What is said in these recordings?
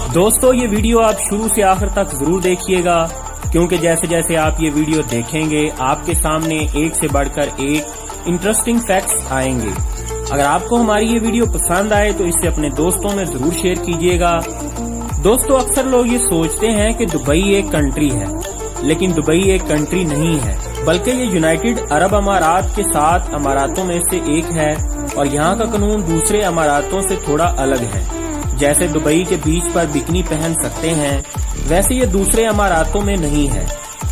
दोस्तों ये वीडियो आप शुरू से आखिर तक जरूर देखिएगा, क्योंकि जैसे जैसे आप ये वीडियो देखेंगे आपके सामने एक से बढ़कर एक इंटरेस्टिंग फैक्ट्स आएंगे। अगर आपको हमारी ये वीडियो पसंद आए तो इसे अपने दोस्तों में जरूर शेयर कीजिएगा। दोस्तों अक्सर लोग ये सोचते हैं कि दुबई एक कंट्री है, लेकिन दुबई एक कंट्री नहीं है, बल्कि ये यूनाइटेड अरब अमारात के 7 अमारातों में से एक है और यहाँ का कानून दूसरे अमारातों से थोड़ा अलग है। जैसे दुबई के बीच पर बिकनी पहन सकते हैं, वैसे ये दूसरे अमारातों में नहीं है।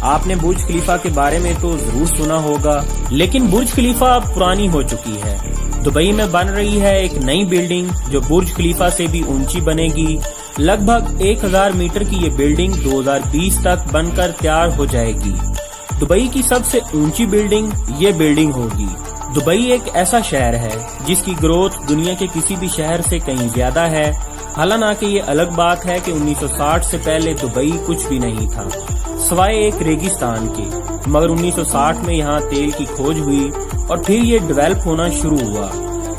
आपने बुर्ज खलीफा के बारे में तो जरूर सुना होगा, लेकिन बुर्ज खलीफा अब पुरानी हो चुकी है। दुबई में बन रही है एक नई बिल्डिंग जो बुर्ज खलीफा से भी ऊंची बनेगी। लगभग 1000 मीटर की ये बिल्डिंग 2020 तक बनकर तैयार हो जाएगी। दुबई की सबसे ऊंची बिल्डिंग ये बिल्डिंग होगी। दुबई एक ऐसा शहर है जिसकी ग्रोथ दुनिया के किसी भी शहर से कहीं ज्यादा है। हालांकि ये अलग बात है कि 1960 से पहले दुबई कुछ भी नहीं था, सिवाय एक रेगिस्तान के। मगर 1960 में यहाँ तेल की खोज हुई और फिर ये डेवलप होना शुरू हुआ।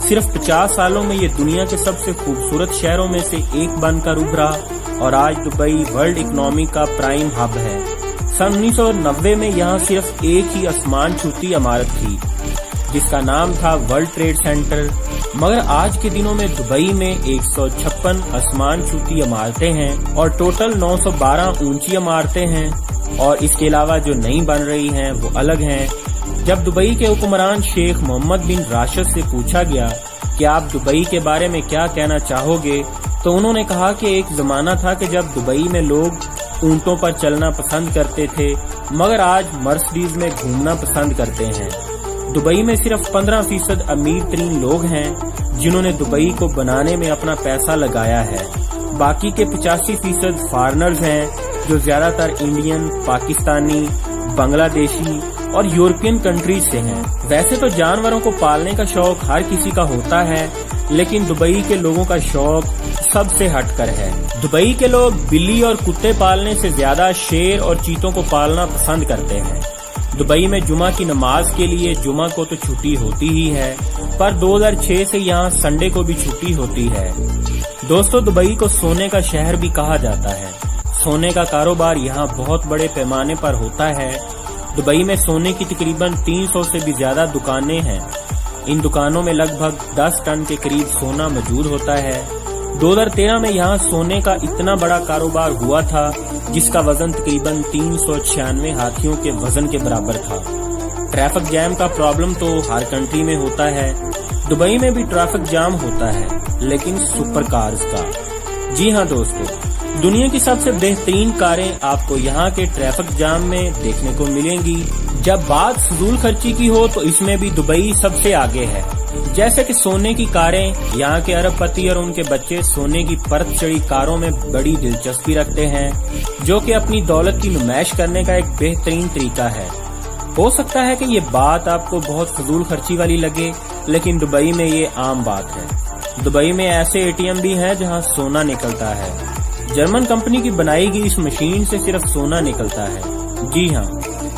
सिर्फ 50 सालों में ये दुनिया के सबसे खूबसूरत शहरों में से एक बनकर उभरा और आज दुबई वर्ल्ड इकोनॉमी का प्राइम हब है। सन 1990 में यहाँ सिर्फ एक ही आसमान छूती इमारत थी जिसका नाम था वर्ल्ड ट्रेड सेंटर, मगर आज के दिनों में दुबई में 156 आसमान छूती इमारतें हैं और टोटल 912 ऊंची इमारतें हैं। और इसके अलावा जो नई बन रही हैं वो अलग हैं। जब दुबई के हुक्मरान शेख मोहम्मद बिन राशिद से पूछा गया कि आप दुबई के बारे में क्या कहना चाहोगे, तो उन्होंने कहा कि एक जमाना था कि जब दुबई में लोग ऊंटों पर चलना पसंद करते थे, मगर आज मर्सिडीज में घूमना पसंद करते हैं। दुबई में सिर्फ 15% अमीर तरीन लोग हैं जिन्होंने दुबई को बनाने में अपना पैसा लगाया है। बाकी के 85% फॉरेनर्स हैं जो ज्यादातर इंडियन, पाकिस्तानी, बांग्लादेशी और यूरोपियन कंट्रीज से हैं। वैसे तो जानवरों को पालने का शौक हर किसी का होता है, लेकिन दुबई के लोगों का शौक सबसे हटकर है। दुबई के लोग बिल्ली और कुत्ते पालने से ज्यादा शेर और चीतों को पालना पसंद करते हैं। दुबई में जुमा की नमाज के लिए जुमा को तो छुट्टी होती ही है, पर 2006 से यहाँ संडे को भी छुट्टी होती है। दोस्तों दुबई को सोने का शहर भी कहा जाता है। सोने का कारोबार यहाँ बहुत बड़े पैमाने पर होता है। दुबई में सोने की तकरीबन 300 से भी ज्यादा दुकानें हैं। इन दुकानों में लगभग 10 टन के करीब सोना मौजूद होता है। 2013 में यहाँ सोने का इतना बड़ा कारोबार हुआ था जिसका वजन तकरीबन 396 हाथियों के वजन के बराबर था। ट्रैफिक जैम का प्रॉब्लम तो हर कंट्री में होता है। दुबई में भी ट्रैफिक जाम होता है, लेकिन सुपर कार्स का। जी हाँ दोस्तों, दुनिया की सबसे बेहतरीन कारें आपको यहाँ के ट्रैफिक जाम में देखने को मिलेंगी। जब बात फजूल खर्ची की हो तो इसमें भी दुबई सबसे आगे है। जैसे कि सोने की कारें, यहाँ के अरबपति और उनके बच्चे सोने की परत चढ़ी कारों में बड़ी दिलचस्पी रखते हैं, जो कि अपनी दौलत की नुमाइश करने का एक बेहतरीन तरीका है। हो सकता है कि ये बात आपको बहुत फजूल खर्ची वाली लगे, लेकिन दुबई में ये आम बात है। दुबई में ऐसे एटीएम भी हैं जहाँ सोना निकलता है। जर्मन कंपनी की बनाई गई इस मशीन से सिर्फ सोना निकलता है। जी हाँ,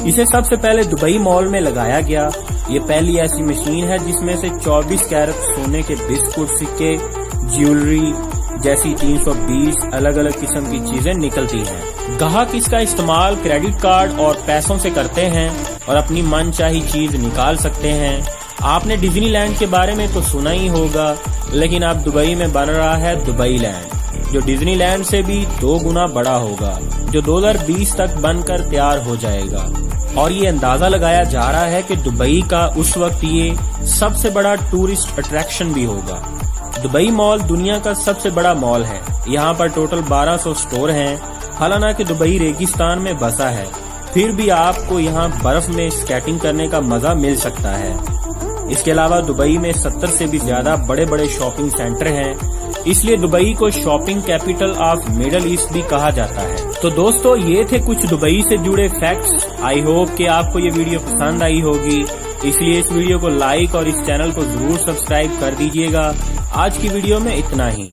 इसे सबसे पहले दुबई मॉल में लगाया गया। ये पहली ऐसी मशीन है जिसमें से 24 कैरेट सोने के बिस्कुट, सिक्के, ज्वेलरी जैसी 320 अलग अलग किस्म की चीजें निकलती हैं। ग्राहक इसका इस्तेमाल क्रेडिट कार्ड और पैसों से करते हैं और अपनी मनचाही चीज निकाल सकते हैं। आपने डिज्नीलैंड के बारे में तो सुना ही होगा, लेकिन अब दुबई में बन रहा है दुबई लैंड, जो डिज्नीलैंड से भी 2 गुना बड़ा होगा, जो 2020 तक बनकर तैयार हो जाएगा। और ये अंदाजा लगाया जा रहा है कि दुबई का उस वक्त ये सबसे बड़ा टूरिस्ट अट्रैक्शन भी होगा। दुबई मॉल दुनिया का सबसे बड़ा मॉल है। यहाँ पर टोटल 1200 स्टोर हैं। हालांकि दुबई रेगिस्तान में बसा है, फिर भी आपको यहाँ बर्फ में स्केटिंग करने का मजा मिल सकता है। इसके अलावा दुबई में 70 से भी ज्यादा बड़े बड़े शॉपिंग सेंटर हैं, इसलिए दुबई को shopping capital of middle east भी कहा जाता है। तो दोस्तों ये थे कुछ दुबई से जुड़े फैक्ट्स। आई होप कि आपको ये वीडियो पसंद आई होगी, इसलिए इस वीडियो को लाइक और इस चैनल को जरूर सब्सक्राइब कर दीजिएगा। आज की वीडियो में इतना ही।